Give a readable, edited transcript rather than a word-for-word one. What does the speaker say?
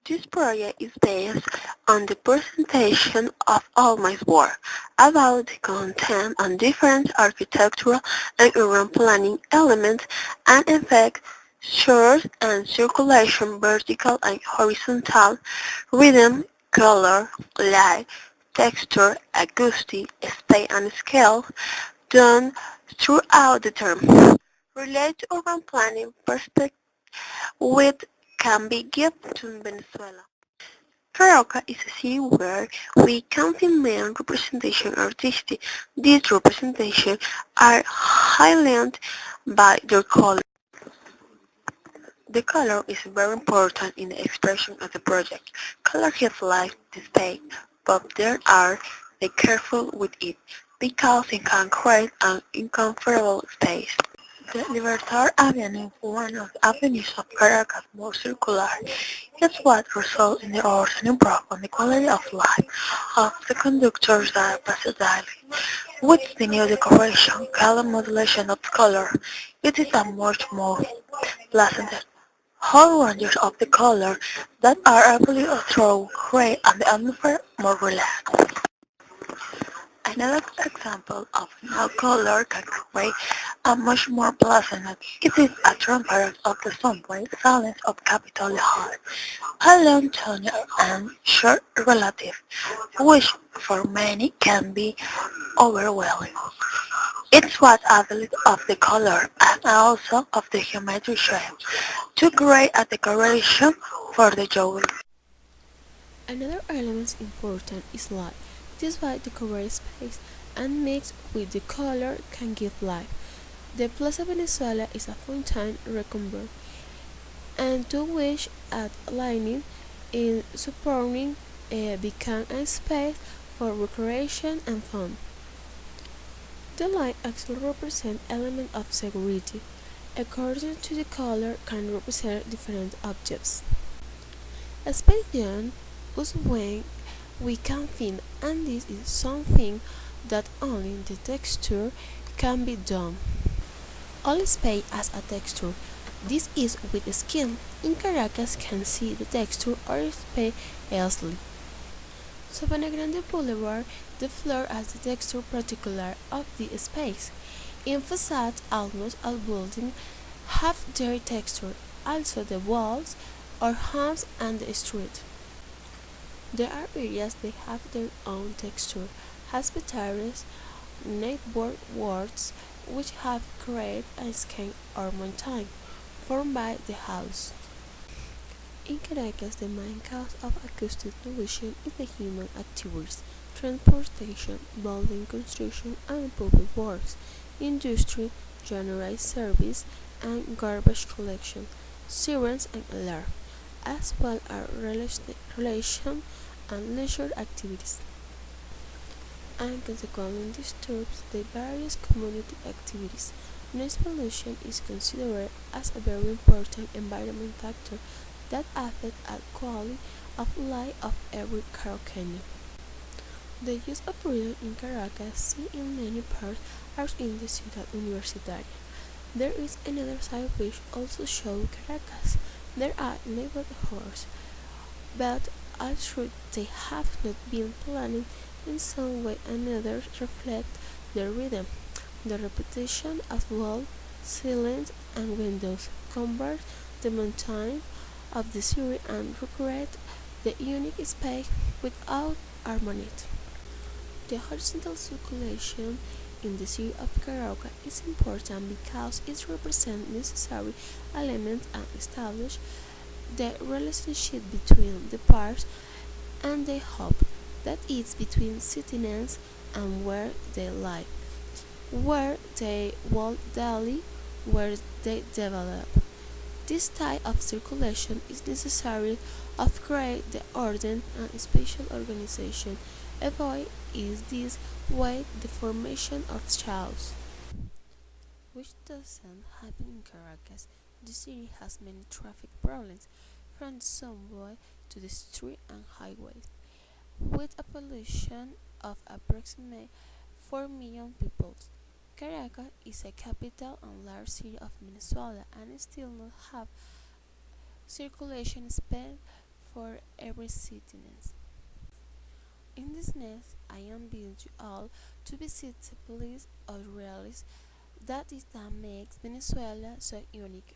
This project is based on the presentation of Almay's work about the content on different architectural and urban planning elements and effects, source and circulation, vertical and horizontal, rhythm, color, light, texture, acoustic, space and scale, done throughout the term. Related to urban planning perspective with can be given to Venezuela. Caracas is a city where we can see main representation artistic. These representations are highlighted by their color. The color is very important in the expression of the project. Color gives life to space, but there are be careful with it because it can create an uncomfortable space. The Libertad Avenue, one of the avenues of Caracas, more circular, is what results in the order and improve on the quality of life of the conductors that pass daily. With the new decoration, color modulation of color, it is a much more pleasant whole ranges of the color that are able through gray and the atmosphere more relaxed. Another example of how color can create a much more pleasant it is a transparent of the subway silence of Capitol Hall, a long tunnel and short relative, which for many can be overwhelming. It's what ability of the color and also of the geometry shape to create a decoration for the jewelry. Another element important is light. This light decorates space and mixed with the color can give life. The Plaza Venezuela is a fountain recumbered and to which at lighting in supporting become a space for recreation and fun. The light actually represents element of security. According to the color can represent different objects. A space beyond is when we can think and this is something that only the texture can be done. All space has a texture. This is with skin. In Caracas can see the texture or space easily. Sabana Grande Boulevard, the floor has the texture particular of the space. In facades, almost all buildings have their texture, also the walls or homes and the street. There are areas that have their own texture, hospitalaries, neighborhood wards, which have created a sky or mountain formed by the house. In Caracas, the main cause of acoustic pollution is the human activities, transportation, building construction and public works, industry, general service, and garbage collection, sirens and alarm, as well as relation and leisure activities, and consequently disturbs the various community activities. Noise pollution is considered as a very important environmental factor that affects the quality of life of every Caraqueño. The use of ruido in Caracas, seen in many parts, are in the Ciudad Universitaria. There is another side which also shows Caracas. There are neighborhoods, but although they have not been planned in some way or another reflect the rhythm. The repetition of walls, ceilings, and windows convert the mountain of the city and recreate the unique space without harmony. The horizontal circulation in the city of Caracas is important because it represents necessary elements and establish the relationship between the parts and the hub that is between citizens and where they live, where they walk daily, where they develop. This type of circulation is necessary to create the order and spatial organization. Avoid is this way the formation of chaos, which doesn't happen in Caracas. The city has many traffic problems, from the subway to the street and highways, with a population of approximately 4 million people. Caracas is a capital and large city of Venezuela and still not have circulation space for every citizen. In this nest, I invite you all to visit the place of realities that is that makes Venezuela so unique.